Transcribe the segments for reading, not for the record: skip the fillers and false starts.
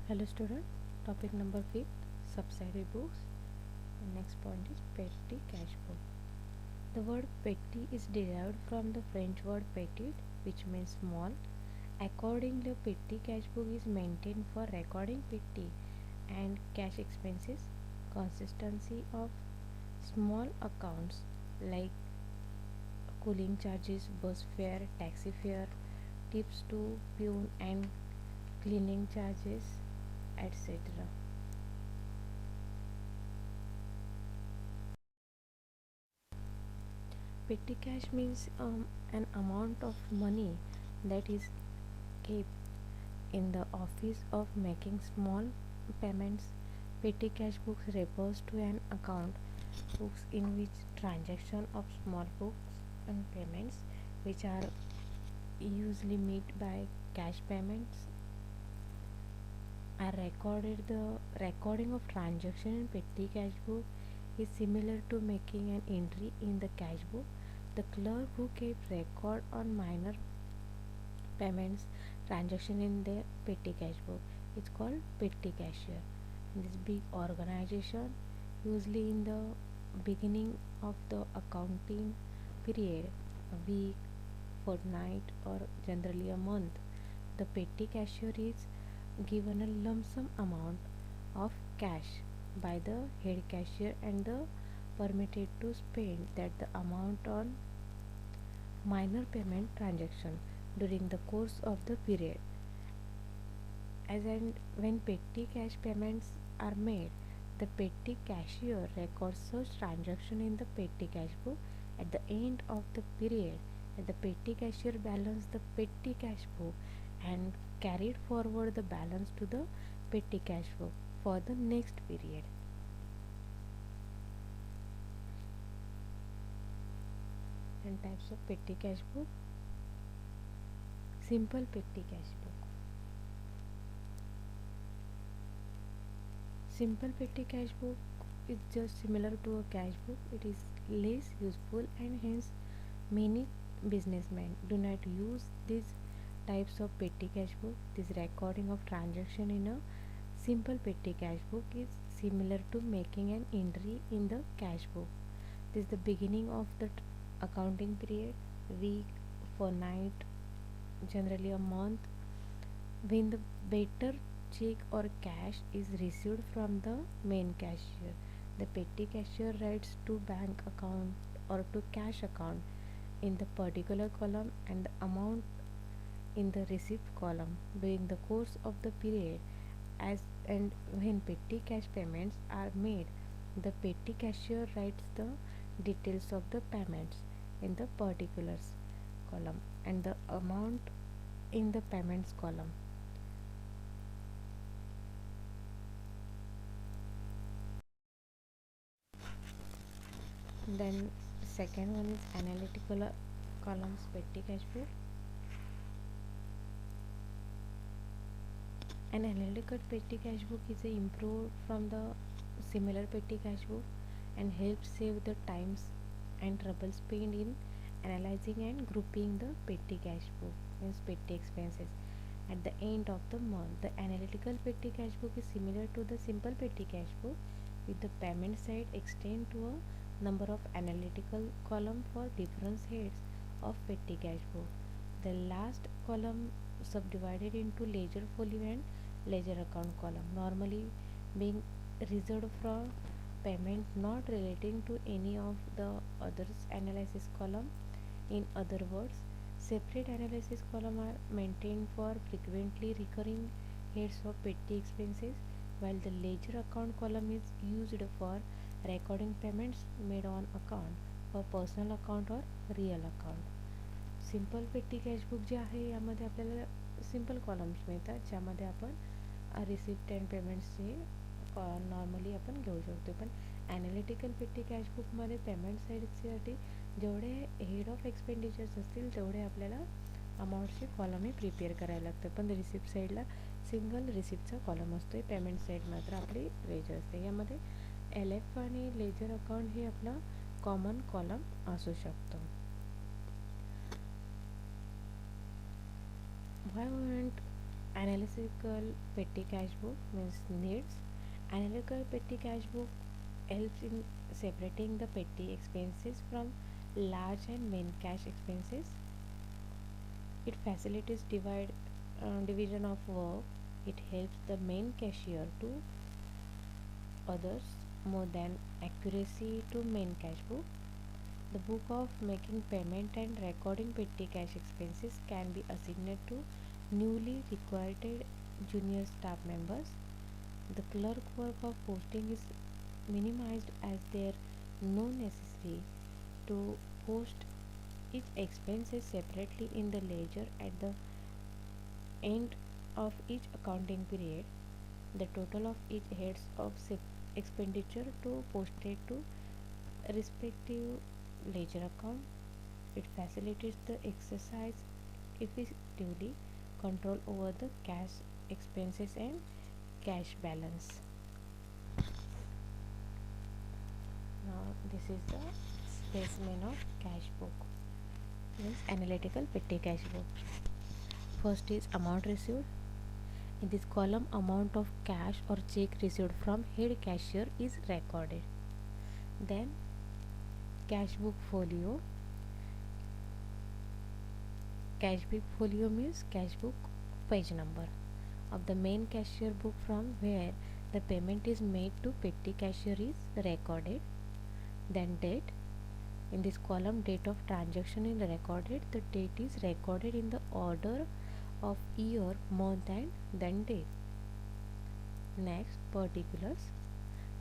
Hello student, topic number 5th, subsidiary books. And next point is petty cash book. The word petty is derived from the French word petit, which means small. Accordingly, petty cash book is maintained for recording petty and cash expenses, consistency of small accounts like cooling charges, bus fare, taxi fare, tips to peon and cleaning charges, etc. Petty cash means an amount of money that is kept in the office of making small payments. Petty cash books refers to an account books in which transaction of small books and payments which are usually made by cash payments are recorded. The recording of transaction in petty cash book is similar to making an entry in the cash book. The clerk who keeps record on minor payments transaction in the petty cash book is called petty cashier. This big organization, usually in the beginning of the accounting period, a week, fortnight, or generally a month, the petty cashier is given a lump sum amount of cash by the head cashier and the permitted to spend that the amount on minor payment transaction during the course of the period. As and when petty cash payments are made, the petty cashier records such transaction in the petty cash book. At the end of the period, the petty cashier balanced the petty cash book and carried forward the balance to the petty cash book for the next period. And types of petty cash book: simple petty cash book. Simple petty cash book is just similar to a cash book. It is less useful and hence many businessmen do not use these types of petty cash book. This recording of transaction in a simple petty cash book is similar to making an entry in the cash book. This is the beginning of the accounting period, week, fortnight, generally a month, when the better check or cash is received from the main cashier. The petty cashier writes to bank account or to cash account in the particular column and the amount in the receipt column during the course of the period. As and when petty cash payments are made, the petty cashier writes the details of the payments in the particulars column and the amount in the payments column. Then second one is analytical columns petty cash flow. An analytical petty cash book is a improved from the similar petty cash book and helps save the times and trouble spent in analyzing and grouping the petty cash book, means petty expenses. At the end of the month, the analytical petty cash book is similar to the simple petty cash book with the payment side extend to a number of analytical column for different heads of petty cash book. The last column subdivided into ledger folio and ledger account column, normally being reserved for payment not relating to any of the others analysis column. In other words, separate analysis column are maintained for frequently recurring heads of petty expenses, while the ledger account column is used for recording payments made on account for personal account or real account. Simple पेटी cashbook जे आहे यामध्ये आपल्याला simple columns मिळतात ज्यामध्ये आपण receipt and पेमेंट्सचे normally आपण घेऊ शकतो. पण ॲनालिटिकल पेटी कॅशबुकमध्ये पेमेंट साईडसाठी जेवढे हेड ऑफ एक्सपेंडिचर्स असतील तेवढे आपल्याला अमाऊंटचे कॉलम हे प्रिपेअर करायला लागतं. पण रिसिप्ट साईडला सिंगल रिसिप्टचा कॉलम असतो. पेमेंट साईड मात्र आपली लेजर असते. यामध्ये एल एफ आणि लेजर अकाउंट हे आपला कॉमन कॉलम असू शकतो. Why we want Analytical petty cash book means needs. Analytical petty cash book helps in separating the petty expenses from large and main cash expenses. It facilitates division of work. It helps the main cashier to others more than accuracy to main cash book. The book of making payment and recording petty cash expenses can be assigned to newly recruited junior staff members. The clerk work of posting is minimized as there no necessary to post each expenses separately in the ledger at the end of each accounting period. The total of each heads of expenditure to posted to respective ledger account. It facilitates the exercise effectively control over the cash expenses and cash balance. Now this is the specimen of cash book, means analytical petty cash book. First is amount received. In this column, amount of cash or check received from head cashier is recorded. Then cash book folio. Cash book folio means cash book page number of the main cashier book from where the payment is made to petty cashier is recorded. Then date. In this column, date of transaction is recorded. The date is recorded in the order of year, month and then date. Next, particulars.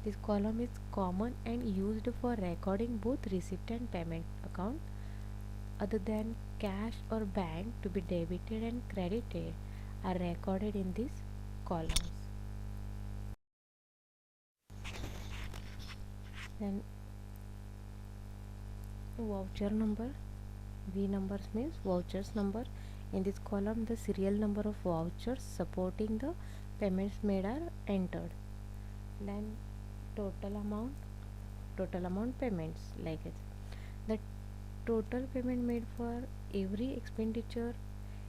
This column is common and used for recording both receipt and payment account other than cash or bank to be debited and credited are recorded in these columns. Then voucher number. V numbers means vouchers number. In this column, the serial number of vouchers supporting the payments made are entered. Then total amount payments like it. The total payment made for every expenditure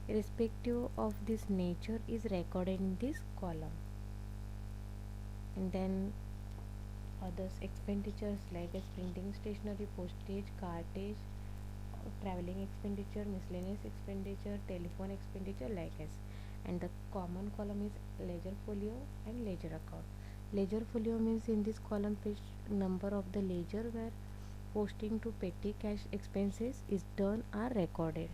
irrespective of this nature is recorded in this column. And then others expenditures like as printing, stationery, postage, cartage, traveling expenditure, miscellaneous expenditure, telephone expenditure like as. And the common column is ledger folio and ledger account. Ledger folio means in this column page number of the ledger where posting to petty cash expenses is done are recorded.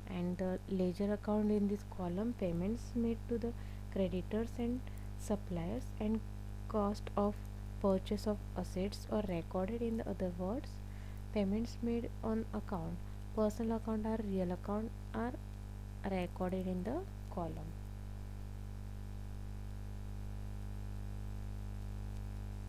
And the ledger account, in this column payments made to the creditors and suppliers and cost of purchase of assets are recorded. In the other words, payments made on account, personal account or real account are recorded in the column.